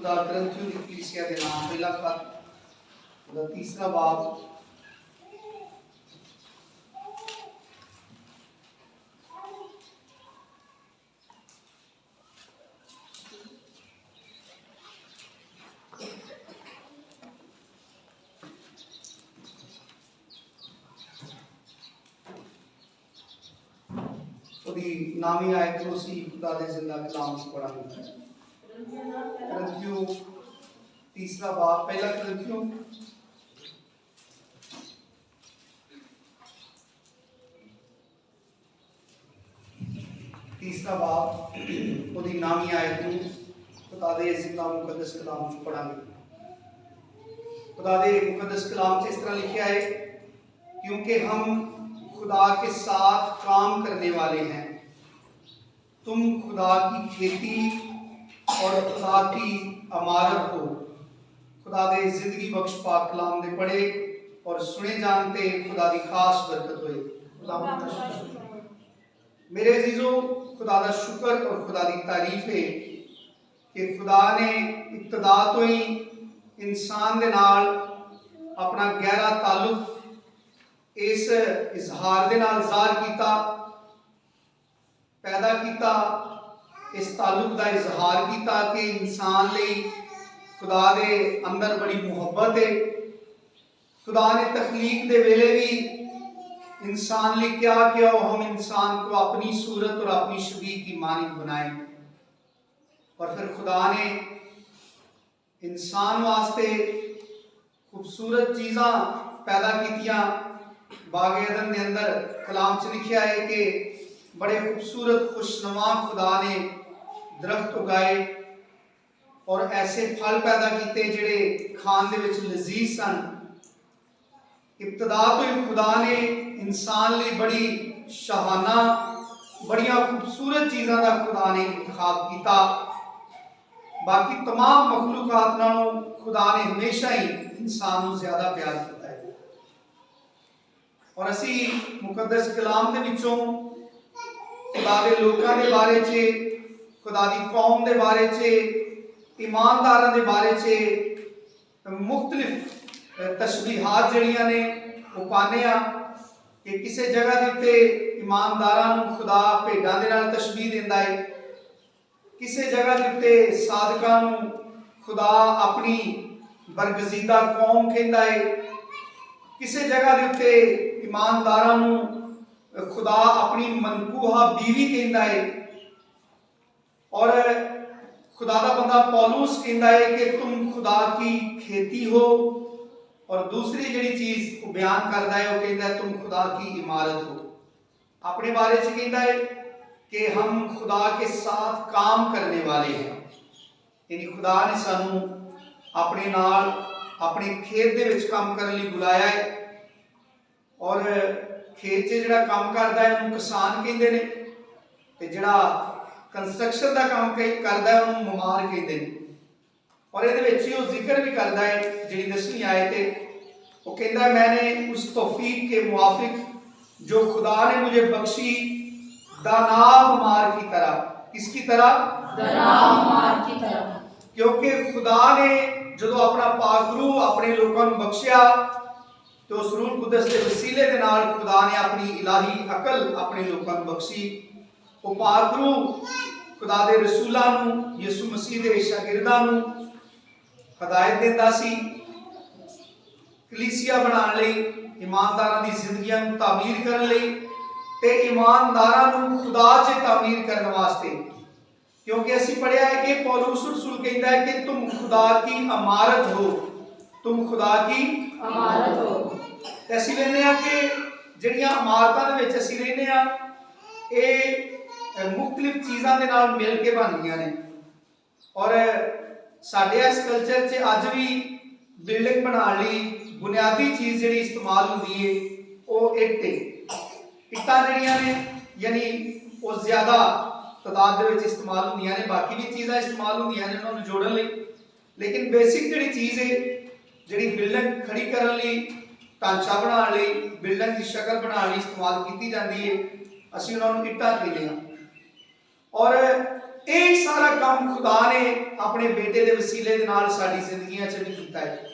खुदा ग्रंथियों की कलीसिया के नाम पहला खत ਉਹਦਾ तीसरा बाब नामी आयत को सी खुदा दे जिंदा कलाम से पढ़ा मिलता है। ग्रंथियों तीसरा बाब पहला ग्रंथियों तीसरा बाब ओदी नामी आयत को खुदा दे जिंदा मुकद्दस कलाम से पढ़ा मिलता है। खुदा दे मुकद्दस कलाम से इस तरह लिखा है, क्योंकि हम खुदा के साथ काम करने वाले हैं, तुम खुदा की खेती और खुदा की अमारत हो। खुदा दे जिंदगी बख्श पाक कलाम दे पढ़े और सुने जानते खुदा दी खास बरकत होए। मेरे अजीजों, खुदा दा शुक्र और खुदा दी तारीफ है कि खुदा ने इब्तदा तो ही इंसान दे नाल अपना गहरा ताल्लुक इस इजहार दे नाल ज़ाहिर कीता, पैदा किया, इस ताल्लुक का इजहार किया कि इंसान लिए खुदा दे अंदर बड़ी मुहब्बत है। खुदा ने तखलीक दे वेले भी इंसान लिए क्या किया, हम इंसान को अपनी सूरत और अपनी शबीह की मानिक बनाए। और फिर खुदा ने इंसान वास्ते खूबसूरत चीज़ां पैदा कीतियां। बाग एदन के अंदर कलाम च लिखा है कि बड़े खूबसूरत खुशनुमा खुदा ने दरख्त उगाए और ऐसे फल पैदा किए जिहड़े खान दे विच लजीज सन। इब्तदा तो ही खुदा ने इंसान लिए बड़ी शाहाना बड़िया खूबसूरत चीज़ों का खुदा ने इंतखाब किया। बाकी तमाम मखलूकात नालों खुदा ने हमेशा ही इंसान को ज्यादा प्यार किया है। और असी मुकद्दस कलाम के विचों खुदा दे लोकां दे बारे च, खुदा दी कौम दे बारे च, ईमानदारां दे बारे च मुख्तलिफ तशबीहात जड़ियां ने वो पाने आ कि किसी जगह के उत्ते ईमानदारां नूं खुदा भेडां दे नाल तशबीह दिंदा है, किसी जगह के उत्ते सादकां नूं खुदा अपनी बरगजीदा कौम कहंदा है, किसी जगह के उत्ते ईमानदारां नूं खुदा अपनी मनकूहा बीवी कहता है। और खुदा का बंदा पौलुस कहता है कि तुम खुदा की खेती हो। और दूसरी जड़ी चीज वो बयान करता है, वो कहता है तुम खुदा की इमारत हो। अपने बारे से कहता है कि हम खुदा के साथ काम करने वाले हैं, यानी खुदा ने सानू अपने नाल अपने खेत दे विच काम करने लिए बुलाया है। और खेत च जिहड़ा काम करता है उन्होंने किसान कहते हैं, ते जिहड़ा कंस्ट्रक्शन का काम करता है उन्होंने ममार कहते हैं। और ये जिक्र भी करता है जी 10वीं आयत है, वो कहता है मैंने उस तौफीक के मुआफिक जो खुदा ने मुझे बख्शी दानाब मार की तरह। किसकी तरह? दानाब मार की तरह। क्योंकि खुदा ने जो अपना पाकरू अपने लोगों को बख्शिया तो उस रूह कुदस के वसीले के नाल खुदा ने अपनी इलाही अकल अपने लोगों को बख्शी। वो पाकरू खुदा दे रसूलां नूं यीशु मसीह दे शागिर्दां नूं हदायत देंदा सी कलीसिया बनाने लई, ईमानदारां दी जिंदगियां नूं तामीर करने लई ते ईमानदारां नूं खुदा च तामीर करने वास्ते। क्योंकि असी पढ़िया है कि पौलुस रसूल कहता है कि तुम खुदा की अमारत हो, तुम खुदा की अमारत हो। असी लेने आ कि जड़ियां अमारतां दे विच असी रहने आ ये मुख्तलिफ चीज़ां दे नाल मिल के बनदियां ने। और साडे इस कल्चर च अज भी बिल्डिंग बनाने लई बुनियादी चीज़ जिहड़ी इस्तेमाल होंदी है वो इट है। इट्टां जिहड़ियां ने यानी वो ज़्यादा तादाद दे विच इस्तेमाल होंदियां ने, बाकी भी चीज़ां इस्तेमाल होंदियां ने उन्होंने जोड़न लई। लेकिन बेसिक जिहड़ी चीज़ है जिहड़ी बिल्डिंग खड़ी करन लई ढांचा बनाने लई बिल्डिंग की शक्ल बनाने लई इस्तेमाल की जाती है, असीं उन्होंने इट्टां कहते हैं। और ਇਹ ਸਾਰਾ ਕੰਮ ਖੁਦਾ ਨੇ ਆਪਣੇ ਬੇਟੇ ਦੇ ਵਸੀਲੇ ਦੇ ਨਾਲ ਸਾਡੀ ਜ਼ਿੰਦਗੀਆਂ 'ਚ ਵੀ ਕੀਤਾ ਹੈ।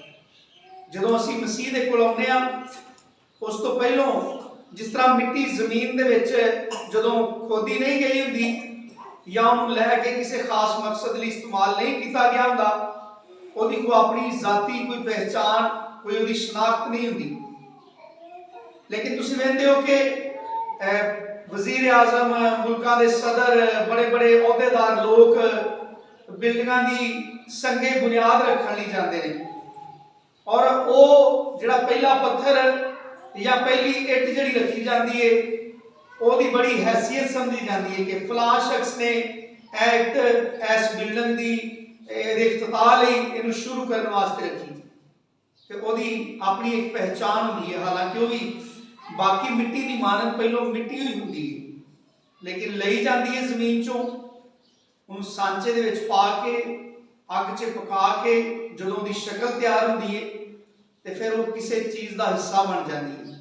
ਜਦੋਂ ਅਸੀਂ ਮਸੀਹ ਦੇ ਕੋਲ ਆਉਂਦੇ ਆ, ਉਸ ਤੋਂ ਪਹਿਲਾਂ ਜਿਸ ਤਰ੍ਹਾਂ ਮਿੱਟੀ ਜ਼ਮੀਨ ਦੇ ਵਿੱਚ ਜਦੋਂ ਖੋਦੀ ਨਹੀਂ ਗਈ ਹੁੰਦੀ ਜਾਂ ਉਹਨੂੰ ਲੈ ਕੇ ਕਿਸੇ ਖਾਸ ਮਕਸਦ ਲਈ ਇਸਤੇਮਾਲ ਨਹੀਂ ਕੀਤਾ ਗਿਆ ਹੁੰਦਾ, ਉਹਦੀ ਕੋਈ ਆਪਣੀ ਜ਼ਾਤੀ ਕੋਈ ਪਹਿਚਾਨ ਕੋਈ ਉਹਦੀ ਸ਼ਨਾਖਤ ਨਹੀਂ ਹੁੰਦੀ। ਲੇਕਿਨ ਤੁਸੀਂ ਵੇਖਦੇ ਹੋ ਕਿ ਵਜ਼ੀਰ ਆਜ਼ਮ, ਮੁਲਕਾਂ ਦੇ ਸਦਰ, ਬੜੇ ਬੜੇ ਅਹੁਦੇਦਾਰ ਲੋਕ ਬਿਲਡਿੰਗਾਂ ਦੀ ਸੰਗੇ ਬੁਨਿਆਦ ਰੱਖਣ ਲਈ ਜਾਂਦੇ ਨੇ, ਔਰ ਉਹ ਜਿਹੜਾ ਪਹਿਲਾ ਪੱਥਰ ਜਾਂ ਪਹਿਲੀ ਇੱਟ ਜਿਹੜੀ ਰੱਖੀ ਜਾਂਦੀ ਹੈ ਉਹਦੀ ਬੜੀ ਹੈਸੀਅਤ ਸਮਝੀ ਜਾਂਦੀ ਹੈ ਕਿ ਫਲਾਂ ਸ਼ਖਸ ਨੇ ਇਹ ਇੱਟ ਇਸ ਬਿਲਡਿੰਗ ਦੀ ਇਹਦੇ ਇਫਤਤਾਹ ਲਈ ਇਹਨੂੰ ਸ਼ੁਰੂ ਕਰਨ ਵਾਸਤੇ ਰੱਖੀ, ਤੇ ਉਹਦੀ ਆਪਣੀ ਇੱਕ ਪਹਿਚਾਨ ਹੁੰਦੀ ਹੈ। ਹਾਲਾਂਕਿ ਉਹ ਵੀ ਬਾਕੀ ਮਿੱਟੀ ਦੀ ਮਾਨਤ ਪਹਿਲੋਂ ਮਿੱਟੀ ਹੋਈ ਹੁੰਦੀ ਹੈ, ਲੇਕਿਨ ਲਈ ਜਾਂਦੀ ਹੈ ਜ਼ਮੀਨ ਚੋਂ, ਉਹਨੂੰ ਸਾਂਚੇ ਦੇ ਵਿੱਚ ਪਾ ਕੇ ਅੱਗ 'ਚ ਪਕਾ ਕੇ ਜਦੋਂ ਉਹਦੀ ਸ਼ਕਲ ਤਿਆਰ ਹੁੰਦੀ ਹੈ ਤੇ ਫਿਰ ਉਹ ਕਿਸੇ ਚੀਜ਼ ਦਾ ਹਿੱਸਾ ਬਣ ਜਾਂਦੀ ਹੈ।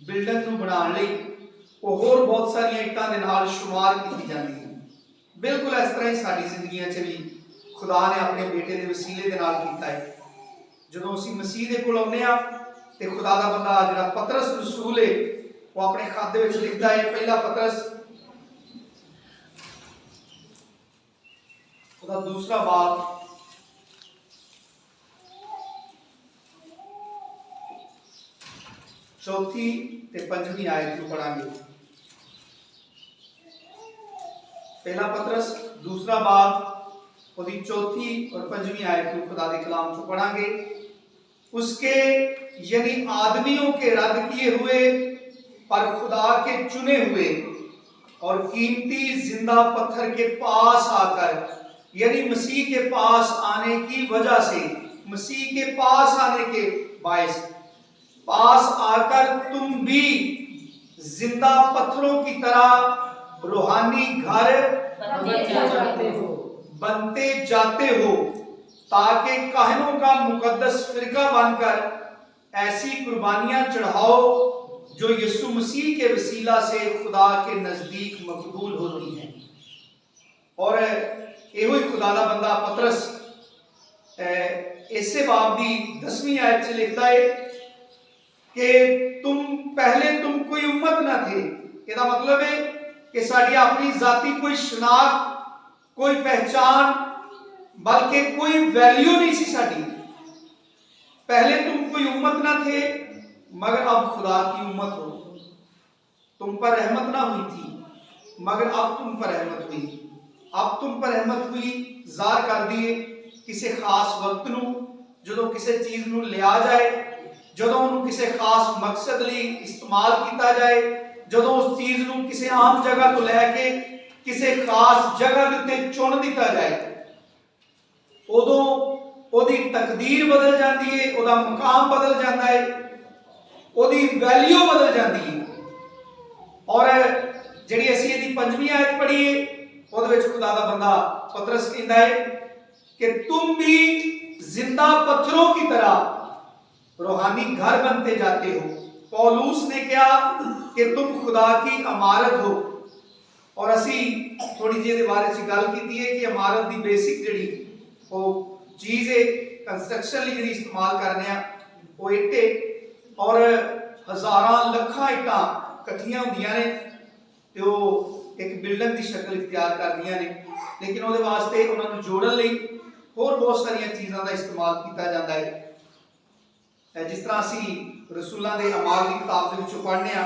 ਬਿਲਡਿੰਗ ਨੂੰ ਬਣਾਉਣ ਲਈ ਉਹ ਹੋਰ ਬਹੁਤ ਸਾਰੀਆਂ ਇੱਟਾਂ ਦੇ ਨਾਲ ਸ਼ੁਮਾਰ ਕੀਤੀ ਜਾਂਦੀ ਹੈ। ਬਿਲਕੁਲ ਇਸ ਤਰ੍ਹਾਂ ਹੀ ਸਾਡੀ ਜ਼ਿੰਦਗੀਆਂ 'ਚ ਵੀ ਖੁਦਾ ਨੇ ਆਪਣੇ ਬੇਟੇ ਦੇ ਵਸੀਲੇ ਦੇ ਨਾਲ ਕੀਤਾ ਹੈ। ਜਦੋਂ ਅਸੀਂ ਮਸੀਹ ਦੇ ਕੋਲ ਆਉਂਦੇ ਆ ਤੇ ਖੁਦਾ ਦਾ ਬੰਦਾ ਜਿਹੜਾ ਪਤਰਸ ਰਸੂਲ ਹੈ ਉਹ ਆਪਣੇ ਖੱਤ ਦੇ ਵਿੱਚ ਲਿਖਦਾ ਹੈ, ਪਹਿਲਾ ਪਤਰਸ ਉਹਦਾ ਦੂਸਰਾ ਬਾਬ चौथी ते पंजवीं आयत को पढ़ांगे। पहला पतरस दूसरा बाब और चौथी और पंजवीं आयत को खुदा के कलाम को पढ़ांगे। उसके यानी आदमियों के रद्द किए हुए पर खुदा के चुने हुए और कीमती जिंदा पत्थर के पास आकर, यानी मसीह के पास आने की वजह से, मसीह के पास आने के बायस पास आकर तुम भी जिंदा पत्थरों की तरह रूहानी घर बनते जाते हो ताकि काहनों का मुकद्दस फिरका बनकर ऐसी कुर्बानियां चढ़ाओ जो यीशु मसीह के वसीला से खुदा के नजदीक मकबूल होती हैं। और एहो ही खुदा दा बंदा पतरस इसे बाब दी 10वीं आयत से लिखता है कि पहले तुम कोई उम्मत ना थे। इसका मतलब है कि साड़ी अपनी जाति कोई शनाख्त कोई पहचान बल्कि कोई वैल्यू नहीं सी साड़ी। पहले तुम कोई उम्मत ना थे मगर अब खुदा की उम्मत हो। तुम पर रहमत ना हुई थी मगर अब तुम पर रहमत हुई। अब तुम पर रहमत हुई ਜ਼ਾਹਰ ਕਰਦੀ ਹੈ ਕਿਸੇ ਖਾਸ ਵਕਤ ਨੂੰ, ਜਦੋਂ ਕਿਸੇ ਚੀਜ਼ ਨੂੰ ਲਿਆ ਜਾਏ, ਜਦੋਂ ਉਹਨੂੰ ਕਿਸੇ ਖਾਸ ਮਕਸਦ ਲਈ ਇਸਤੇਮਾਲ ਕੀਤਾ ਜਾਏ, ਜਦੋਂ ਉਸ ਚੀਜ਼ ਨੂੰ ਕਿਸੇ ਆਮ ਜਗ੍ਹਾ ਤੋਂ ਲੈ ਕੇ ਕਿਸੇ ਖਾਸ ਜਗ੍ਹਾ ਦੇ ਉੱਤੇ ਚੁਣ ਦਿੱਤਾ ਜਾਏ, ਉਦੋਂ ਉਹਦੀ ਤਕਦੀਰ ਬਦਲ ਜਾਂਦੀ ਹੈ, ਉਹਦਾ ਮਕਾਮ ਬਦਲ ਜਾਂਦਾ ਹੈ, ਉਹਦੀ ਵੈਲਿਊ ਬਦਲ ਜਾਂਦੀ ਹੈ। ਔਰ ਜਿਹੜੀ ਅਸੀਂ ਇਹਦੀ 5ਵੀਂ ਆਇਤ ਪੜ੍ਹੀ ਹੈ ਉਹਦੇ ਵਿੱਚ खुदा दा बंदा पतरस कहता है कि तुम भी जिंदा पत्थरों की तरह रूहानी घर बनते जाते हो। पौलुस ने कहा कि तुम खुदा की इमारत हो। और असी थोड़ी जी बारे च गल की है कि इमारत की बेसिक जी वो चीज़ है कंस्ट्रक्शन लिए जी इस्तेमाल करने वो इट्टे और हज़ारां लखां इट्टां इकट्ठियां होंदियां ने तो एक बिल्डिंग की शक्ल इख्तियार करदियां ने। लेकिन उहदे वास्ते उन्हां नूं जोड़न लई होर बहुत सारियां चीज़ां दा इस्तेमाल किया जाता है। जिस तरह असी रसूलां दे अमाल की किताब दे विचों पढ़ने आ,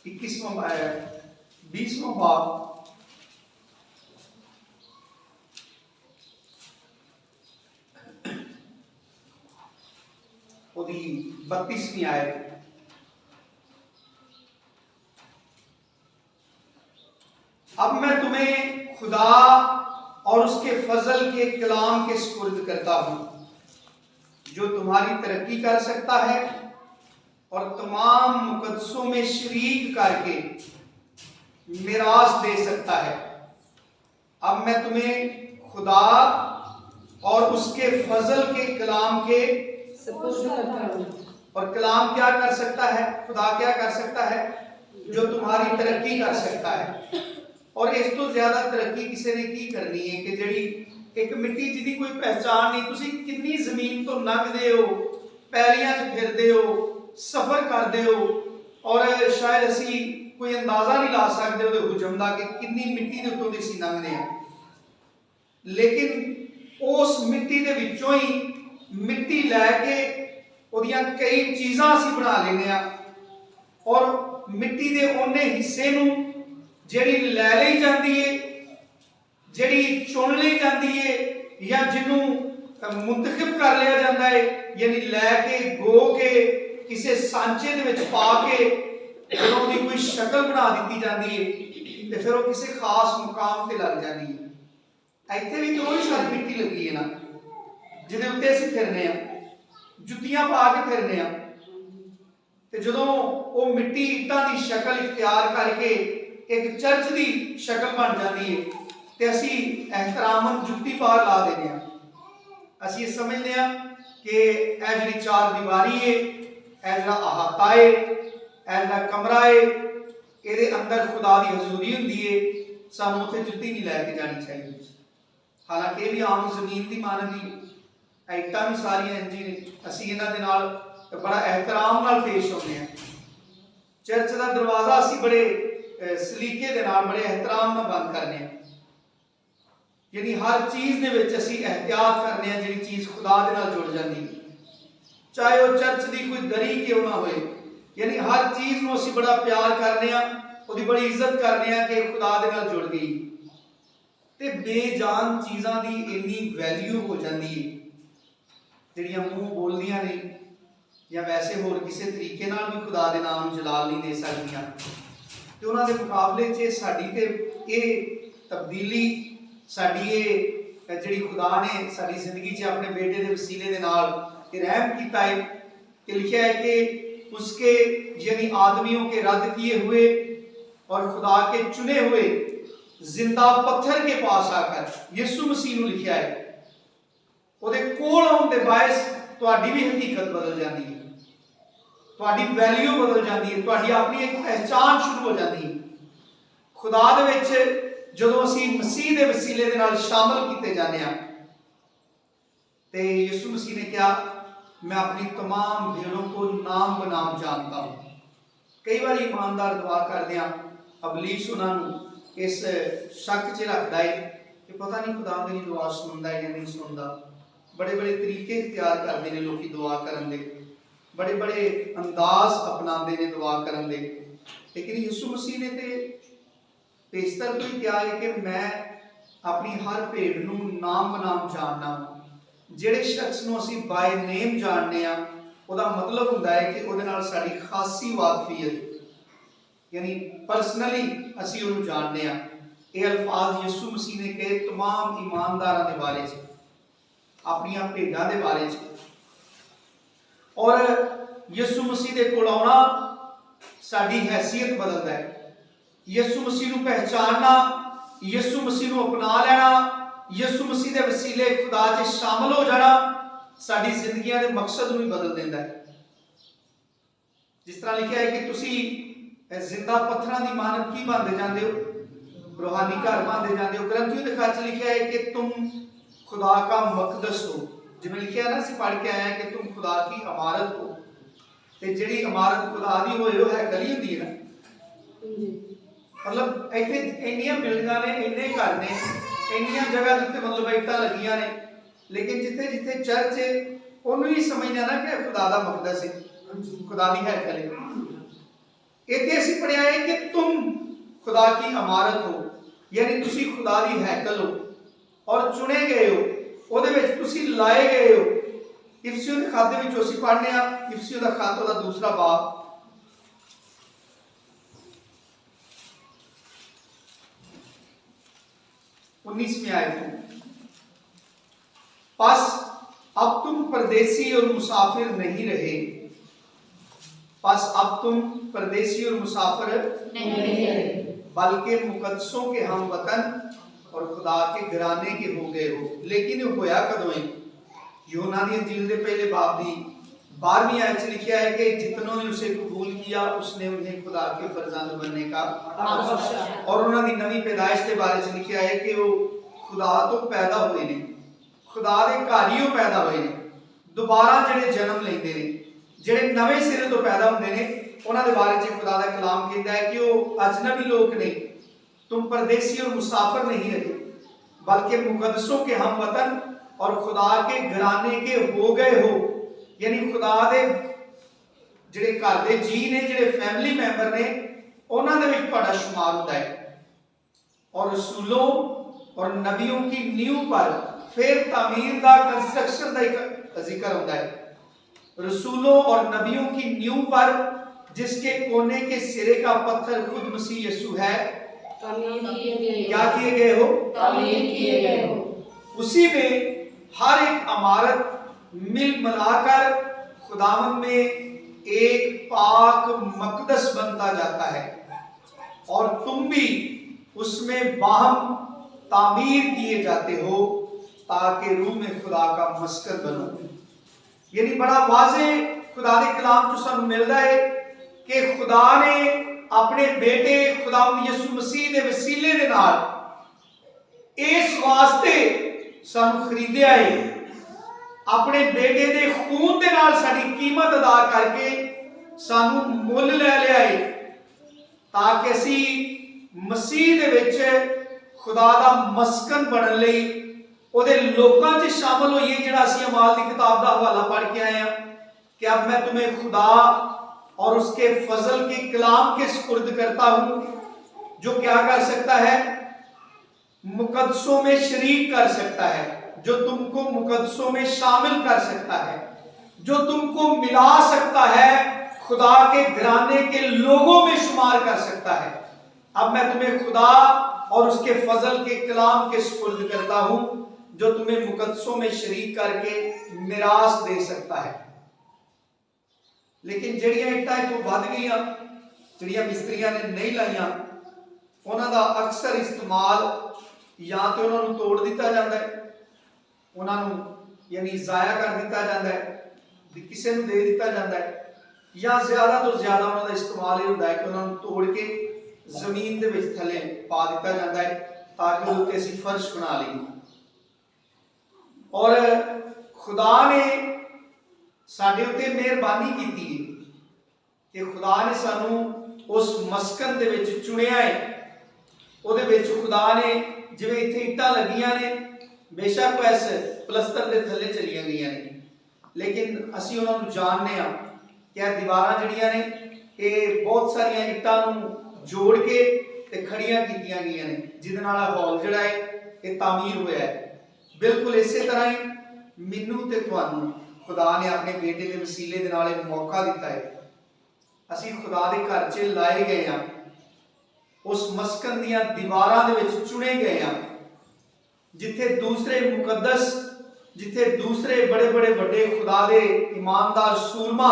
इक्कीसवां 20वां बाब ओदी 32वीं आयत। अब मैं तुम्हें खुदा और उसके फजल के कलाम के सुपुर्द करता हूं जो तुम्हारी तरक्की कर सकता है और तमाम मुकद्दसों में शरीक करके मिरास दे सकता है। अब मैं तुम्हें खुदा और उसके फजल के कलाम के और कलाम क्या कर सकता है, खुदा क्या कर सकता है, जो तुम्हारी तरक्की कर सकता है। और इस तो ज्यादा तरक्की किसी ने की करनी है कि जड़ी एक मिट्टी जिहदी कोई पहचान नहीं, तुसी कितनी जमीन तो लंघदे हो, पैलियां च फिरदे हो, सफर करदे हो, और शायद असी कोई अंदाजा नहीं ला सकते उहदे हुजम दा कि कितनी मिट्टी दे उत्तों दी असी लंघदे हां। लेकिन उस मिट्टी दे विचों ही मिट्टी लैके उहदियां कई चीज़ां असी बना लेने आ, और मिट्टी दे उन्ने हिस्से नूं जिहड़ी लै लई जांदी है, जिहड़ी चुन लई जांदी है, या जिन्हों मुंतखब कर लिया जाता है, यानी लैके गो के किसी सांचे दे विच पा के जदों उहदी कोई शक्ल बना दी जाती है तो फिर वो किसी खास मुकाम ते लग जाती है। इत्थे भी तो वही सारी मिट्टी लगी है ना जिहदे उत्ते असीं फिरने आ, जुत्तियां पा के फिरने आ, ते जदों वो मिट्टी ईटां दी शक्ल इख्तियार करके एक चर्च दी शक्ल बन जाती है तो असी एहतरामन जुत्ती बाहर ला देने आ। असी ये समझते हैं कि यह जी चार दीवारी है, यह जरा अहाता है, यह जरा कमरा है, ये अंदर खुदा की हजूरी होंदी है, सानू उत्थे जुत्ती नहीं लैके जानी चाहिए। हालांकि ये भी आम जमीन की मानक ही, ईटां भी सारियां इंज ही ने, असी इन्हां दे नाल बड़ा एहतराम नाल पेश होते हैं। चर्च का दरवाजा असी बड़े सलीके दे नाल बड़े एहतराम नाल बंद करने हैं, यानी हर चीज़ दे विच असी एहतियात करने हैं जिहड़ी चीज़ खुदा दे नाल जुड़ जाती है, चाहे वो चर्च की कोई दरी क्यों ना होए, यानी हर चीज़ नूं असी बड़ा प्यार करने हैं, उसकी बड़ी इज्जत करने हैं कि खुदा दे नाल जुड़ गई। ते बेजान चीज़ां दी इन्नी वैल्यू हो जाती है जिहड़ियां मूँह बोलदियां ने या वैसे होर किसी तरीके नाल भी खुदा दे नाम नूं जलाल नहीं दे सकदियां, ते उन्हां दे मुकाबले च साडी ते ये तब्दीली साडी ये जिहड़ी खुदा ने साडी जिंदगी च अपने बेटे दे वसीले दे नाल रहम कीता है कि लिखा है कि उसके यानी आदमियों के रद्द किए हुए और खुदा के चुने हुए जिंदा पत्थर के पास आकर यीशु मसीह नूं लिखा है, ਉਹਦੇ ਕੋਲ ਆਉਣ ਦੇ ਬਾਇਸ ਤੁਹਾਡੀ भी हकीकत बदल जाती है, ਤੁਹਾਡੀ वैल्यू बदल जाती है, ਤੁਹਾਡੀ अपनी एक पहचान शुरू हो जाती है। खुदा दे विच जदों असीं मसीह दे वसीले दे नाल शामिल कीते जाने आ ते यीशु मसीह ने कहा मैं अपनी तमाम भेड़ों को नाम बनाम जानता हूँ। कई बार ईमानदार दुआ करदे आ अबलीस उन्होंने इस शक च रखता है कि पता नहीं खुदा मेरी दुआ सुनता है या नहीं सुनता। बड़े बड़े तरीके इख्तियार करते हैं लोग दुआ करन दे, बड़े बड़े अंदाज अपनाते हैं दुआ करन दे, लेकिन यीशु मसीह ने तो पेशतर को ही कहा है कि मैं अपनी हर भेड़ नूं नाम बनाम जानना। जिहड़े शख्स नूं असीं बाय नेम जानने आ ਉਹਦਾ मतलब ਹੁੰਦਾ है कि ਉਹਦੇ ਨਾਲ ਸਾਡੀ ਖਾਸੀ ਵਾਕਫੀਅਤ यानी पर्सनली असी उन्हें जानने आ। ये अल्फाज यीशु मसीह ने कहे तमाम ईमानदारों के बारे च, अपनी भेड़ां के बारे च। और यीशु मसीह के कोल आउणा साडी हैसियत बदलता है। यीशु मसीह को पहचानना, यीशु मसीह को अपना लेना, यीशु मसीह के वसीले खुदा च शामिल हो जाना साडी जिंदगियां के मकसद को भी बदल देता है। जिस तरह लिखा है कि तुसी जिंदा पत्थरों की मानक की बनते जाते हो, रूहानी घर बनते जाते हो। ग्रंथियों के खर्च लिखा है कि तुम खुदा का मकदस हो, जिवें लिखा है ना असीं पढ़ के आए हैं कि तुम खुदा की इमारत हो। ते जिहड़ी इमारत खुदा दी होए वो है गली हुंदी है ना, मतलब इत्थे इन्नियां बिल्डिंगां ने, इन्ने घर ने, इन्नियां जगह जिथे मतलब ईटां लगियां ने, लेकिन जिथे जिथे चर्च है उन्होंने ही समझना ना कि खुदा दा मकदस है, खुदा दी हैकल है। इत्थे असीं पढ़िया है कि तुम खुदा की इमारत हो, यानी तुसी खुदा दी हैकल हो और चुने गए हो, ਉਹਦੇ ਵਿੱਚ ਤੁਸੀਂ ਲਾਏ गए हो। इफसियों के खाते में असीं पढ़ने आ, इफसियों का खाता का दूसरा बाब 19वीं आयत। बस अब तुम परदेसी और मुसाफिर नहीं रहे, बस अब तुम परदेसी और मुसाफिर नहीं रहे, बल्कि मुकद्दसों के हम वतन और खुदा के घराने के हो गए हो। लेकिन होया कदों है? यूहन्ना दी इंजील दे पहले बाब दी 12वीं आयत में लिखा है कि जितनों ने उसे कबूल किया उसने उन्हें खुदा के फरजंद बनने का और उन्होंने नवी पैदाइश के बारे में लिखा है कि वो खुदा तो पैदा हुए ने, खुदा दे घारियों पैदा हुए ने, दोबारा जिहड़े जन्म लेंदे ने, जिहड़े नवे सिरे तो पैदा होंदे ने, उन्हां दे बारे में खुदा दा कलाम कहता है कि वो अजनबी लोग नहीं, तुम परदेसी और मुसाफिर नहीं रहे, बल्कि मुकद्दसों के हम वतन और खुदा के घराने के हो गए हो। यानी खुदा दे जिहड़े घर दे जी ने, जिहड़े फैमिली मैंबर ने, उन्हां दे विच तुहाडा शुमार हुंदा है। और रसूलों और नबियों की नींव पर फिर तामीर दा, कंस्ट्रक्शन दा एक जिक्र होता है। रसूलों और नबियों की नींव पर जिसके कोने के सिरे का पत्थर खुद मसीह यीशु है, क्या किए गए हो? तामीर किए गए हो। उसी में हर एक इमारत मिल मिलाकर खुदावन में एक पाक मकदस बनता जाता है और तुम भी उसमें बाहम तामीर किए जाते हो ताकि रूह में खुदा का मस्कन बनो। यानी बड़ा वाज़े खुदा दे कलाम चो सानू मिलदा है कि खुदा ने अपने बेटे खुदावंद यीशु मसीह दे वसीले दे नाल इस वास्ते सानू खरीदया है, अपने बेटे दे खून दे नाल साडी कीमत अदा करके सानू मुल ले लिया है ताकि असी मसीह दे विच खुदा दा मस्कन बनन लई ओदे लोकां च शामिल होइए। जिहड़ा असी अमाल दी किताब दा हवाला पढ़ के आए हैं कि अब मैं तुम्हें खुदा और उसके फजल के कलाम के सुपुर्द करता हूं, जो क्या कर सकता है? मुकद्दसों में शरीक कर सकता है, जो तुमको मुकद्दसों में शामिल कर सकता है, जो तुमको मिला सकता है, खुदा के घराने के लोगों में शुमार कर सकता है। अब मैं तुम्हें खुदा और उसके फजल के कलाम के सुपुर्द करता हूं, जो तुम्हें मुकद्दसों में शरीक करके मिरास दे सकता है। लेकिन जड़ियां इट्टां तो वध गईयां, जड़ियां मिस्त्रियां ने नहीं लाइयां, उन्हां दा अक्सर इस्तेमाल या तो उन्होंने तोड़ दिता जाता है, उन्होंने यानी जाया कर दिता जाता है, किसी को दे दिता जाता है, या ज्यादा तो ज्यादा उन्होंने इस्तेमाल ये होता है कि उन्होंने तोड़ के जमीन के विच थले पा दिता जाता है ताकि वो उत्ते असीं फर्श बना लईए। और खुदा ने साडे उत्ते मेहरबानी की कि खुदा ने सानू उस मस्कन दे विच चुनिया है। उहदे विच खुदा ने जिवें इत्थे इट्टां लगियां ने, बेशक वो इस प्लस्तर दे थल्ले चलियां गईयां ने, लेकिन असीं उन्हां नूं जानने आ कि ये दीवारां जिहड़ियां ने ये बहुत सारियां इट्टां नूं जोड़ के ते खड़ियां कीतियां गईयां ने, जिहदे नाल हॉल जिहड़ा है ये तामीर होया है। बिल्कुल इसे तरह ही मैनू ते तुहानू खुदा ने अपने बेटे के वसीले दे नाल एक मौका दिता है। असीं खुदा दे घर च लाए गए हां, उस मस्कन दियां दीवारां दे विच चुने गए हां, जिथे दूसरे मुकद्दस, जिथे दूसरे बड़े बड़े बड़े खुदा दे ईमानदार सूरमा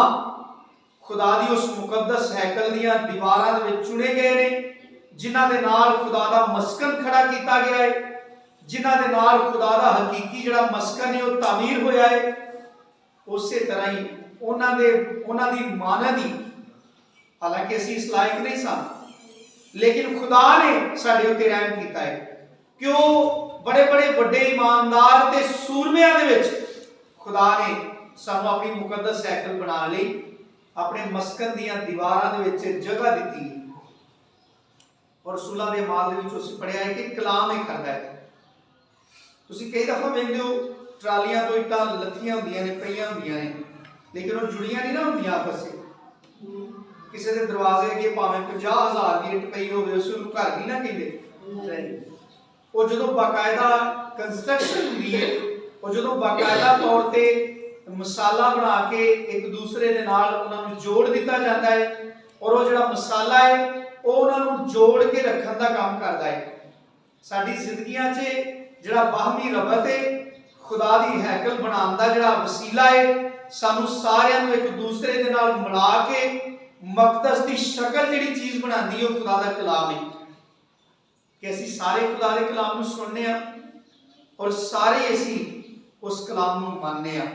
खुदा दी उस मुकद्दस हैकल दियां दीवारां दे विच चुने गए ने, जिन्हां दे नाल खुदा दा मस्कन खड़ा किया गया है, जिन्हां दे नाल खुदा दा हकीकी जिहड़ा मस्कन है वो तामीर होया है। उसे तरह ही उन्हां दी मानदी, हालांकि असीं इस लायक नहीं सन, लेकिन खुदा ने साडे उत्ते रहम कीता है कि वो बड़े बड़े बड़े ईमानदार ते सूरमियां दे विच खुदा ने सानू अपनी मुकद्दस हैकल बना लई, अपने मस्कन दियां दीवारां दे विच जगह दी। और रसूलां दे अमाल दे विच उस पढ़िया है कि कलाम ही करदा है। तुसीं कई दफा वेखदे हो ट्रालियां तो इट्टां लत्थियां हुंदियां ने, पईयां हुंदियां ने, लेकिन वो जुड़ियां नहीं ना हुंदियां आपस में। किसी के दरवाजे अगे भावें 50,000 की इट पई होवे, उसनूं घर नहीं ना कहंदे। वो जो बाकायदा कंस्ट्रक्शन हुंदी है, वो जो बाकायदा तौर ते मसाला बना के एक दूसरे दे नाल उन्हां नूं जोड़ दिता जाता है, और वो जिहड़ा मसाला है वो उन्हां नूं जोड़ के रखण दा काम करदा है। साडी जिंदगियां 'च जिहड़ा बाहमी रबत है, खुदा दी हैकल बनाउण दा जिहड़ा वसीला है, सानू सारियां नूं एक दूसरे दे नाल मिला के मकदस दी शक्ल जिहड़ी चीज बनांदी है, खुदा दा कलाम है। कि असीं सारे खुदा दे कलाम नूं सुनने आ और सारे असीं उस कलाम नूं मनने आ।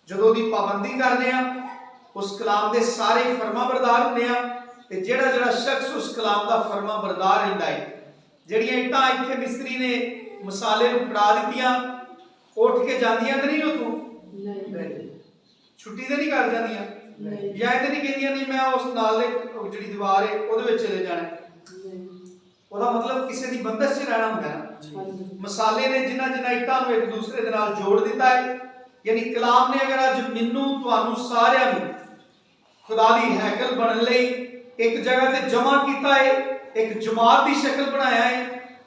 ਜਦੋਂ ਦੀ ਪਾਬੰਦੀ ਕਰਨੇ ਆ उस कलाम के सारे फरमा बरदार होंगे हैं। जेड़ा जेड़ा शख्स उस कलाम का फरमा बरदार रहिंदा है, जड़ियां इट्टां इत्थे मिस्त्री ने मसाले नूं फड़ा दित्तियां, उठ के जांदियां ते नहीं उथों, छुट्टी ते नहीं कर जांदियां, या इह ते नहीं कहंदियां नहीं मैं उस नाल दे जिहड़ी दीवार है उहदे विच चले जाना। ਉਹਦਾ मतलब किसी की बंदश च रहना हुंदा है। मसाले ने जिन्हां जिन्हां इट्टां नूं एक दूसरे दे नाल जोड़ दिता है, यानी कलाम ने अगर अज मैनूं तुहानूं सारिआं नूं खुदा दी हैकल बनने लई एक जगह ते जमा किया है, एक जमात की शक्ल बनाया है,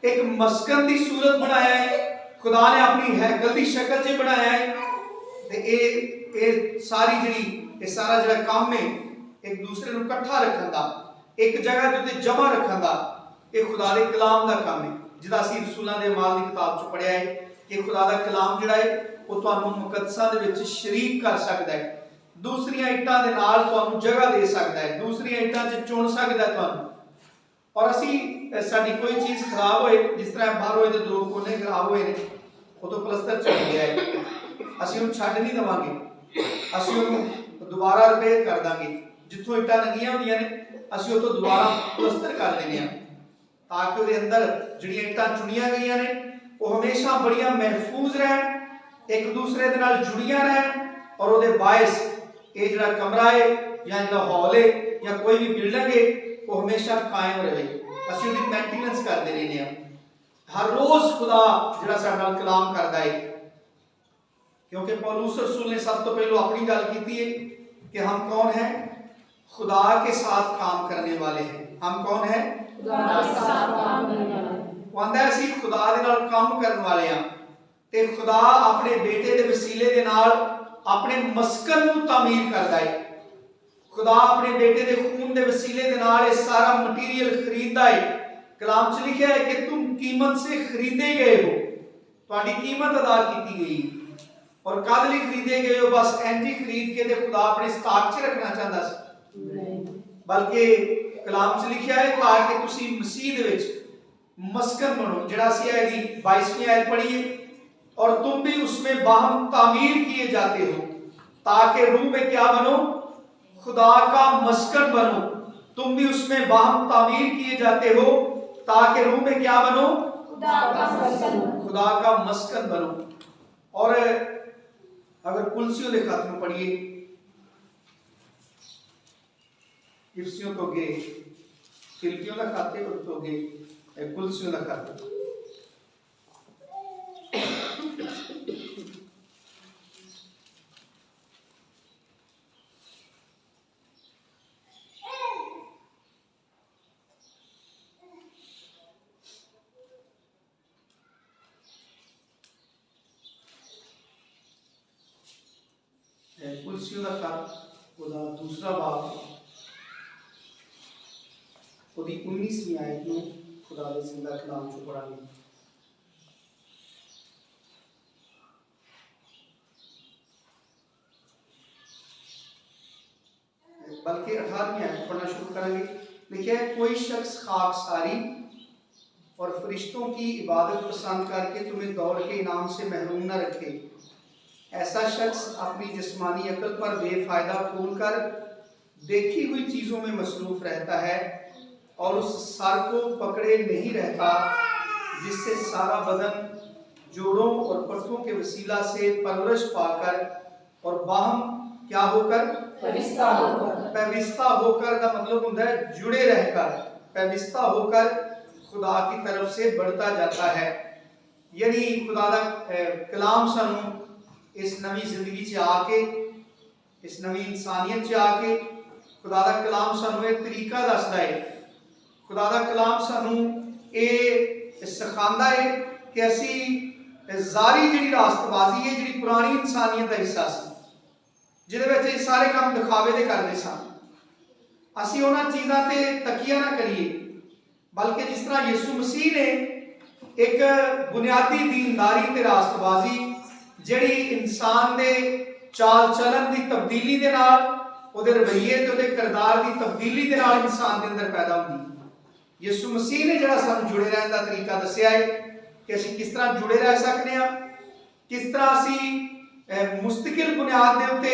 एक मस्कन की सूरत बनाया है, खुदा ने अपनी हैकल की शक्ल च बनाया है। ते ये सारी जिहड़ी सारा जिहड़ा काम है एक दूसरे को इकट्ठा रखने का, एक जगह के उत्ते जमा रखने का, ये खुदा के कलाम का काम है, जिहदा असीं रसूलां दे अमाल की किताब च पढ़िया है कि खुदा का कलाम जिहड़ा है वो तुहानूं मुकद्दसां दे विच शरीक कर सकदा है, दूसरियां इट्टां दे नाल तुहानूं जगह दे सकदा है, दूसरियां इट्टां च चुन सकदा है तुहानूं। और असीं साडी कोई चीज़ खराब होए, जिस तरह बाहरों इहदे दो कोने खराब होए ने, वो तो प्लस्तर चल गया है, असीं उहनूं छड्ड नहीं देवांगे, असीं उहनूं दोबारा रिपेयर कर दांगे। जिथों इट्टां लगियां होंदियां ने असीं उह तो दोबारा प्लस्तर कर देने आ, ताकि उहदे अंदर जिहड़ियां इट्टां चुनियां गईयां ने वो हमेशा बड़ियां महफूज रहन, एक दूसरे दे नाल जुड़ियां रहन, और उहदे बायस ये जिहड़ा कमरा है या जिहड़ा हॉल है या कोई भी बिल्डिंग है वो हमेशा कायम रहे। असीं उहदी मेंटेनेंस करते रहने हैं। हर रोज खुदा जिहड़ा साडे नाल कलाम करदा है, क्योंकि पौलुस रसूल ने सब तो पहले अपनी गल कीती है कि हम कौन हैं, खुदा के साथ काम करने वाले हैं। हम कौन हैं, खुदा के साथ काम करने वाले। वो आंदा है असीं खुदा दे नाल काम करने वाले हां, ते खुदा अपने बेटे दे वसीले दे नाल अपने मस्कन नूं तामीर करदा है। खुदा अपने बेटे दे खून दे वसीले दे नाल ये सारा मटीरियल खरीददा है। कलाम च लिखिया है कि तुम कीमत से खरीदे गए हो, तुहाडी कीमत अदा की गई। और कद लई खरीदे गए हो, बस एंजी खरीद के ते खुदा अपने स्टाक च रखना चाहता सी, बल्कि कलाम च लिखिया है ताकि तुसीं मसीह दे विच मस्कन बनो, जिहड़ा असीं इहदी 22वीं आयत पढ़ी है, और तुम भी उसमें बाहम तामीर किए जाते हो ताकि रूह में क्या बनो, खुदा का मस्कन बनो। तुम भी उसमें बाहम तामीर किए जाते हो ताकि रूह में क्या बनो, खुदा का मस्कन बनो। और अगर कुलसियों के खत में पढ़िए, इफसियों तो गे, फिलिपियों का खत तो गे, कुलसियों का खत, कुलसियों का खत ਉਹਦਾ दूसरा बाब ਉਹਦੀ 19वीं आयत ਨੂੰ खुदा ਦੇ ਜ਼ਿੰਦਾ ਕਲਾਮ ਚੋਂ ਪੜਾਂਗੇ। बल्कि 18वीं आयत पढ़ना शुरू करेंगे। लिखा है कोई शख्स खाकसारी और फरिश्तों की इबादत पसंद करके तुम्हें दौड़ के इनाम से महरूम न रखे। ऐसा शख्स अपनी जिस्मानी अकल पर बेफायदा फूल कर देखी हुई चीज़ों में मसरूफ रहता है और उस सर को पकड़े नहीं रहता जिससे सारा बदन जोड़ों और पट्टों के वसीला से परवरिश पाकर और बाहम क्या होकर, पैविस्ता होकर का मतलब होता है जुड़े रहकर, पैविस्ता होकर खुदा की तरफ से बढ़ता जाता है। यानी खुदा दा कलाम सानू इस नवी जिंदगी च आके, इस नवी इंसानियत च आके खुदा दा कलाम सानू एक तरीका दसदा है। खुदा दा कलाम सानू ये सिखांदा है कि असी जारी जिहड़ी रास्तबाजी है, जिहड़ी पुरानी इंसानियत का हिस्सा सी, जिहदे विच सारे काम दिखावे दे करदे सन, असी उन्हां चीज़ां ते तकिया ना करिए, बल्कि जिस तरह यीशु मसीह ने एक बुनियादी दीनदारी ते रास्तबाजी जिहड़ी इंसान दे चाल चलन की तब्दीली दे नाल, उहदे रवैये ते उहदे किरदार की तब्दीली दे नाल इंसान दे अंदर पैदा होंदी। यीशु मसीह ने जिहड़ा सानू जुड़े रहने का तरीका दस्सिया है कि असीं किस तरह जुड़े रह सकते हैं, किस तरह असीं मुस्तकिल बुनियाद के उत्ते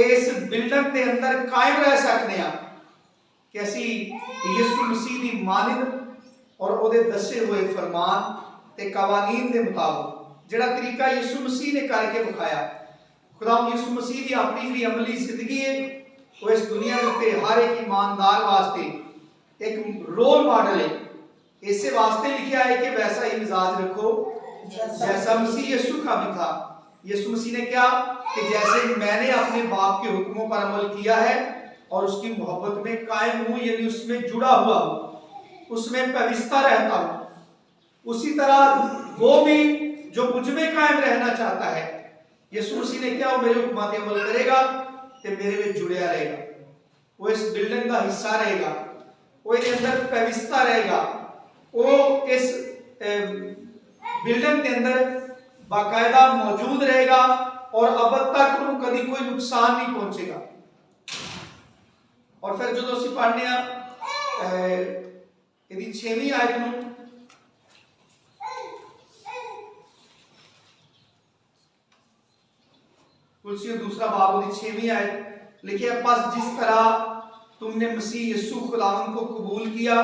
इस बिल्डिंग के अंदर कायम रह सकते हैं कि असी यीशु मसीह की मानद और वो दसे हुए फरमान ते कवानीन के मुताबिक जिहड़ा तरीका यीशु मसीह ने करके विखाया, खुदाम यीशु मसीह की अपनी जी अमली जिंदगी है वो इस दुनिया के उत्ते हर एक ईमानदार वास्ते एक रोल मॉडल है। इसे वास्ते लिखा है कि वैसा ही मिजाज रखो जैसा मसीह यीशु का भी था। यीशु मसीह ने क्या कि जैसे मैंने अपने बाप के हुक्मों पर अमल किया है और उसकी मोहब्बत में कायम हूं, यानी उसमें जुड़ा हुआ हूं, उसमें पवित्रता रहता हूं, उसी तरह वो भी जो मुझ में कायम रहना चाहता है, यीशु मसीह ने क्या, वो मेरे हुक्मों पर अमल करेगा ते मेरे में जुड़िया रहेगा, वो इस बिल्डिंग का हिस्सा रहेगा, वो इसके अंदर पवित्रता रहेगा, वो इस बिल्डिंग के अंदर बाकायदा मौजूद रहेगा और अब तक उन्हें कभी कोई नुकसान नहीं पहुंचेगा। और फिर जो असीं पढ़ने यदि 6वीं आयत में तुलसी दूसरा बाब की 6वीं आयत लिखे, बस जिस तरह तुमने मसीह यीशु खुदावंद को कबूल किया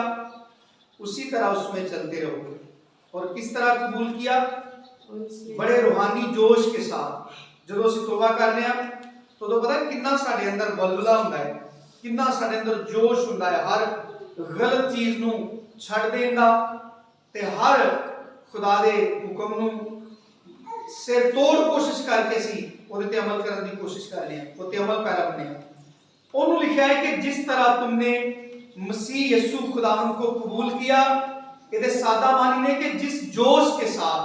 उसी तरह उसमें चलते रहोगे। और किस तरह कबूल किया? बड़े रूहानी जोश के साथ। जो असीं तौबा करने तो पता कितना साडे अंदर बलबला हुंदा है, कितना साडे अंदर जोश हुंदा है हर गलत चीज नूं छड्ड देण दा ते हर खुदा दे हुक्म नूं सिर तोड़ कोशिश करके सी ਉਹਦੇ ਤੇ अमल करने की कोशिश कर रहे हैं, वो ते अमल कर अपने उन्होंने लिखा है कि जिस तरह तुमने मसीह यीशु खुदावंद को कबूल किया, ये सादा मानी ने कि जिस जोश के साथ,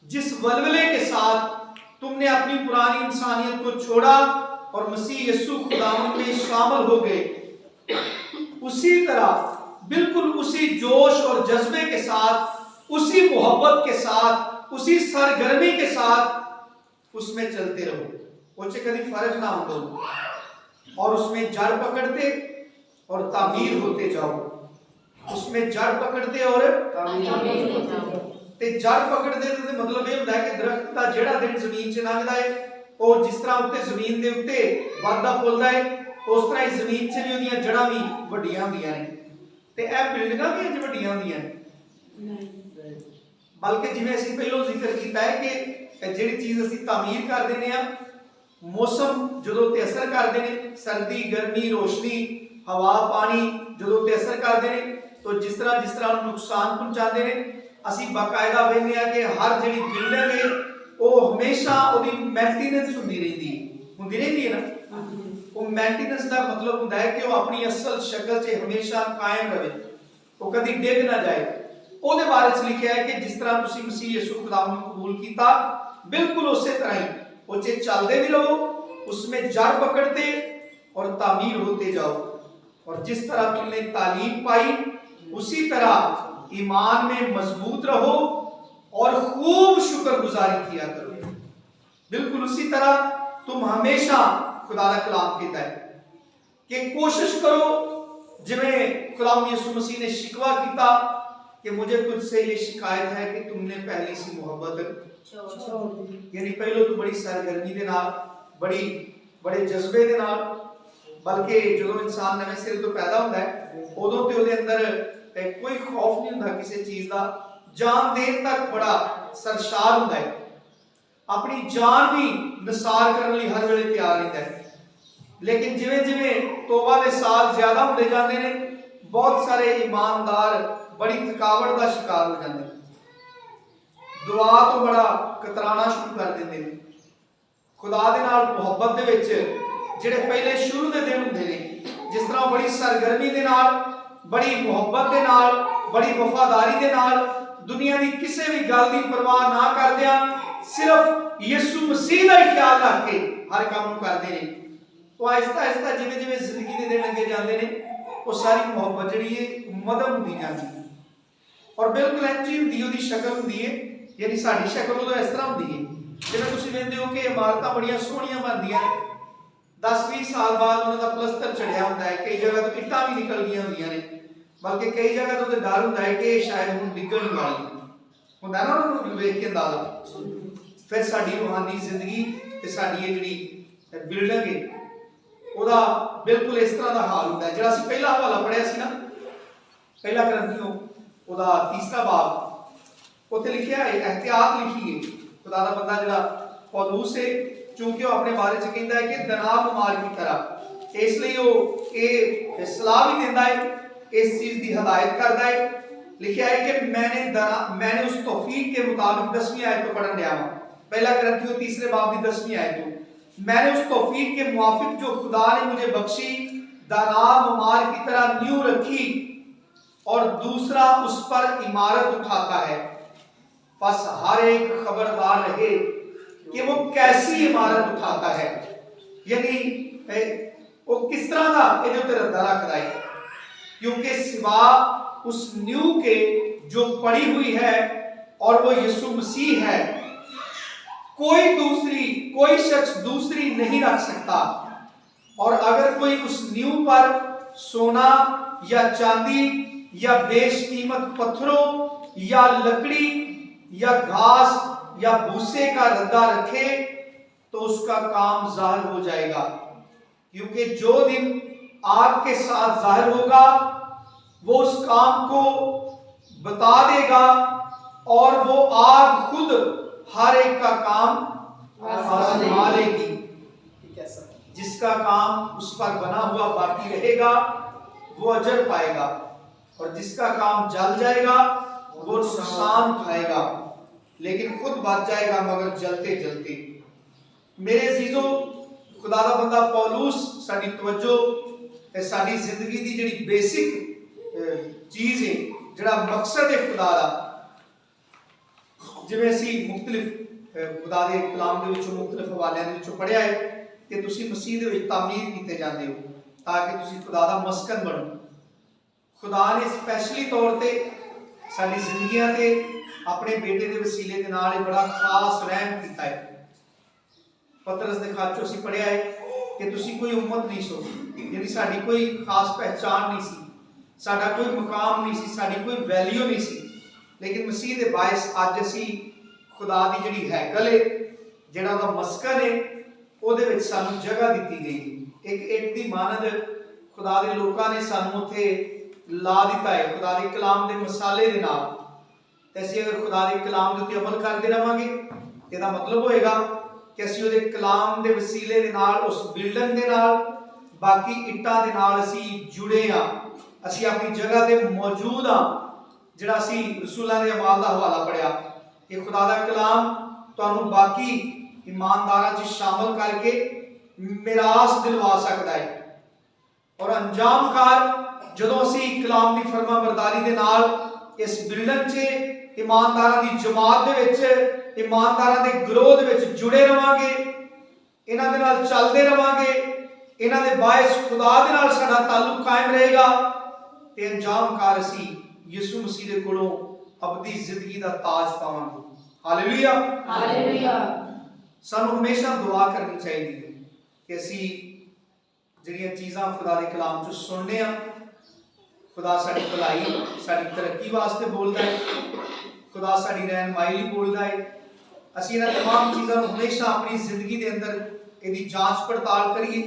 जिस वलवले के साथ तुमने अपनी पुरानी इंसानियत को छोड़ा और मसीह यीशु खुदावंद में शामिल हो गए, उसी तरह बिल्कुल उसी जोश और जज्बे के साथ, उसी मोहब्बत के साथ, उसी सरगर्मी के साथ उसमें चलते रहो। उसे कभी फर्क ना हो और उसमें जड़ पकड़ते और तामीर होते जाओ, उसमें जड़ पकड़ते और तामीर होते जाओ। ते जड़ पकड़ते तो मतलब ये होता है कि दरख्त का जेड़ा दिन जमीन च लंघदा है और जिस तरह उत्ते जमीन दे उत्ते वाधा फुलदा है, उस तरह ही जमीन च भी उहदियां जड़ां भी वड्डियां हुंदियां ने। ते ए बिल्डिंगां भी इंज वड्डियां हुंदियां ने, बल्कि जिवें असीं पहलों जिक्र कीता है कि ਜਿਹੜੀ चीज ਅਸੀਂ ਤਾਮੀਰ ਕਰ ਦਿੰਦੇ ਆ, मौसम ਜਦੋਂ ਤੇ ਅਸਰ ਕਰਦੇ ਨੇ, ਸਰਦੀ ਗਰਮੀ ਰੋਸ਼ਨੀ ਹਵਾ ਪਾਣੀ ਜਦੋਂ ਤੇ ਅਸਰ ਕਰਦੇ ਨੇ, तो जिस तरह नुकसान पहुंचाते हैं, ਅਸੀਂ बाकायदा ਵੇਖਦੇ ਆ कि हर ਜਿਹੜੀ ਬਿਲਡਿੰਗ है वो हमेशा ਉਹਦੀ मेंटेनेंस ਹੁੰਦੀ ਰਹਿੰਦੀ है ना। वो मेंटेनेंस का मतलब ਹੁੰਦਾ है कि वो अपनी असल शक्ल से हमेशा कायम रहे, वो कभी डिग ना जाए। ਉਹਦੇ ਬਾਰੇ ਚ ਲਿਖਿਆ है कि जिस तरह ਤੁਸੀਂ मसीह यीशु खुदा ਨੂੰ कबूल ਕੀਤਾ, बिल्कुल उसी तरह ही उसे चलते भी रहो, उसमें जड़ पकड़ते और तामीर होते जाओ। और जिस तरह तुमने तालीम पाई उसी तरह ईमान में मजबूत रहो और खूब शुक्रगुजारी किया करो। बिल्कुल उसी तरह तुम हमेशा खुदा का कलाम कहता है कि कोशिश करो, जिवें खुदाम यीशु मसीह ने शिकवा किया कि मुझे तुझसे ये शिकायत है कि तुमने पहली सी मोहब्बत, यानी पहले तो बड़ी सरगर्मी दे नाल, बड़े जज्बे दे नाल, बल्कि जो इंसान नवे सिरे तो पैदा होता है उदों ते उहदे अंदर कोई खौफ नहीं होता किसी चीज का, जान देन तक बड़ा सरशार होता है, अपनी जान भी निसार करने लिए हर वेले तैयार रहता है। लेकिन जिवें जिवें तौबा दे साल ज्यादा होते जाते हैं, बहुत सारे ईमानदार बड़ी थकावट का शिकार हो जाते हैं, दुआ तो बड़ा कतराना शुरू कर देते हैं। खुदा दे नाल मुहब्बत दे विच जिहड़े पहले शुरू दे दिन हुंदे ने, जिस तरह बड़ी सरगर्मी दे नाल, बड़ी मुहब्बत दे नाल, बड़ी वफादारी दे नाल, दुनिया की किसी भी गल की परवाह ना करदियां सिर्फ यीशु मसीह का ही ख्याल रख के हर काम करते हैं, तो आहिस्ता आहिस्ता जिवें जिवें जिंदगी के दिन अगे जाते हैं, वो सारी मुहब्बत जिहड़ी है मदम होंदी जाती है। और बिल्कुल इंज ही हुंदी उहदी शक्ल हुंदी है, यानी साडी शक्ल उदों इस तरह हुंदी है जिवें तुसीं वेखदे हो कि इमारतां बड़ियां सोहणियां बनदियां ने, 10-20 साल बाद उन्हां दा प्लस्तर चढ़िया हुंदा है, कई जगह तो इट्टां भी निकल गईयां हुंदियां ने, बल्कि कई जगह तो डर हुंदा है कि शायद हुण डिग्गण वाली हुंदा ना, उन्हां नूं वेख के अंदाजा फिर साडी रूहानी जिंदगी ते साडी ये जिहड़ी बिल्डिंग है ओदा बिल्कुल इस तरह का हाल होता है। जिहड़ा असीं पहला हवाला पढ़िया सी ना, पहला ग्रंथियों ओदा 3रा बाब, उत्थे लिखिया है, एहतियात लिखी है खुदा दा बंदा जिहड़ा पौलुस है, चूंकि वो अपने बारे च कहंदा है कि दनाब मार की तरह, इसलिए वो ये सलाह भी देंदा है, इस चीज की हदायत करता है। लिखा है कि मैंने उस तौफीक के मुताबिक 10वीं आयत को पढ़न दिया हूं, पहला ग्रंथियों 3रे बाब की 10वीं आयत को, मैंने उस तौफीक के मुआफिक जो खुदा ने मुझे बख्शी दानाब मार की तरह नींव रखी और दूसरा उस पर इमारत उठाता है। बस हर एक खबरदार रहे कि वो कैसी इमारत उठाता है, यानी वो किस तरह का ये उत्ते रद्दा रखता है, क्योंकि सिवा उस नींव के जो पड़ी हुई है और वो यीशु मसीह है, कोई शख्स दूसरी नहीं रख सकता। और अगर कोई उस नींव पर सोना या चांदी या बेशकीमत पत्थरों या लकड़ी या घास या भूसे का रद्दा रखे तो उसका काम जाहिर हो जाएगा, क्योंकि जो दिन आग के साथ जाहिर होगा वो उस काम को बता देगा और वो आग खुद हर एक का काम आजमा लेगी। जिसका काम उस पर बना हुआ बाकी रहेगा वो अजर पाएगा, और जिसका काम जल जाएगा वो नुकसान खाएगा, लेकिन खुद बच जाएगा मगर जलते जलते। मेरे अजीजों, खुदा दा बंदा पौलुस साडी तवज्जो ते साडी जिंदगी दी जिहड़ी बेसिक चीज है, जिहड़ा मकसद है खुदा दा, जिवें असीं मुख्तलिफ खुदा दे कलाम दे विचों मुख्तलिफ हवालियां दे विचों पढ़िया है कि तुसीं मसीह दे विच तामीर कीते जांदे हो ताकि तुसीं खुदा दा मस्कन बनो। खुदा ने स्पैशली तौर ते साडी जिंदगियां ते अपने बेटे दे वसीले दे नाल बड़ा खास रहम कीता है। पतरस दे खाच असीं पढ़िया है कि तुसीं कोई उम्मत नहीं सो, यानी साडी कोई खास पहचान नहीं सी, साडा कोई मुकाम नहीं सी, साडी कोई वैल्यू नहीं सी, लेकिन मसीह दे बायस अज असीं खुदा दी जिहड़ी हैकल है, जिहड़ा दा मस्कन है, ਉਹਦੇ ਵਿੱਚ ਸਾਨੂੰ ਜਗ੍ਹਾ ਦਿੱਤੀ ਗਈ। ਇੱਕ ਇੱਟ ਦੀ ਮਾਨਦ ਖੁਦਾ ਦੇ ਲੋਕਾਂ ਨੇ ਸਾਨੂੰ ਉੱਥੇ ਲਾ ਦਿੱਤਾ ਹੈ ਖੁਦਾ ਦੇ ਕਲਾਮ ਦੇ ਮਸਾਲੇ ਦੇ ਨਾਲ। ਤੇ ਅਸੀਂ ਅਗਰ ਖੁਦਾ ਦੇ ਕਲਾਮ ਦੇ ਉੱਤੇ ਅਮਲ ਕਰਦੇ ਰਵਾਂਗੇ, ਇਹਦਾ ਮਤਲਬ ਹੋਏਗਾ ਕਿ ਅਸੀਂ ਉਹਦੇ ਕਲਾਮ ਦੇ ਵਸੀਲੇ ਦੇ ਨਾਲ, ਉਸ ਬਿਲਡਿੰਗ ਦੇ ਨਾਲ, ਬਾਕੀ ਇੱਟਾਂ ਦੇ ਨਾਲ ਅਸੀਂ ਜੁੜੇ ਆ, ਅਸੀਂ ਆਪਣੀ ਜਗ੍ਹਾ ਤੇ ਮੌਜੂਦ ਆ। ਜਿਹੜਾ ਅਸੀਂ ਰਸੂਲਾਂ ਦੇ ਅਮਾਲ ਦਾ ਹਵਾਲਾ ਪੜਿਆ ਕਿ ਖੁਦਾ ਦਾ ਕਲਾਮ ਤੁਹਾਨੂੰ ਬਾਕੀ ईमानदारा च शामिल करके मिरास दिलवा सकता है। और अंजाम कार जदों असीं कलाम दी फरमाबरदारी दे नाल इस बिल्डिंग च ईमानदारा दी जमात दे विच, ईमानदारा दे गिरोह दे विच जुड़े रवांगे, इन्हां दे नाल चलदे रवांगे, इन्हां दे बायस खुदा दे नाल साडा ताल्लुक कायम रहेगा, ते अंजाम कार असीं यीशु मसीह दे कोलों अबदी जिंदगी दा ताज पावांगे। Hallelujah, hallelujah. सानू हमेशा दुआ करनी चाहिए कि असी जिहड़ियां चीज़ां खुदा दे कलाम चों सुनने आ, खुदा साडी भलाई साडी तरक्की वास्ते बोलदा है, खुदा साडी रहनुमाई लई बोलदा है। असी इन्हां तमाम चीज़ां नूं हमेशा अपनी जिंदगी दे अंदर इहदी जांच पड़ताल करिए।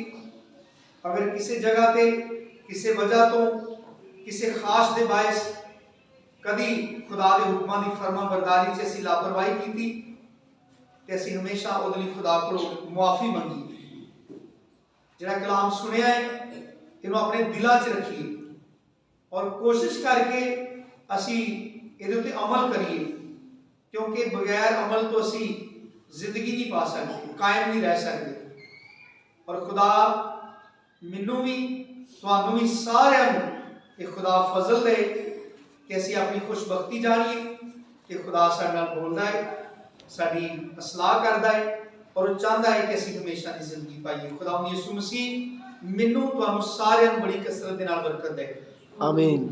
अगर किसी जगह ते किसी वजह तो किसी खास दे बायस कदी खुदा दे हुक्मां दी फरमाबरदारी च असी लापरवाही कीती, असीं हमेशा उहदे लई खुदा कोलों मुआफ़ी मंगी। जिहड़ा कलाम सुनिया है इहनूं अपने दिलां च रखिए और कोशिश करके असीं इहदे उत्ते अमल करिए, क्योंकि बगैर अमल तो असीं जिंदगी नहीं पा सकते, कायम नहीं रह सकते। और खुदा मैनूं भी तुहानूं भी सारिआं नूं ये खुदा फजल दे कि असीं अपनी खुशबख्ती जाणीए कि खुदा साडे नाल बोलदा है, साडी असलाह करदा है और चाहता है कि असीं हमेशा दी जिंदगी पाइए। खुदा यीशु मसीह मैनूं तुहानूं सारिआं नूं बड़ी कसरत दे नाल बरकत दे। आमीन।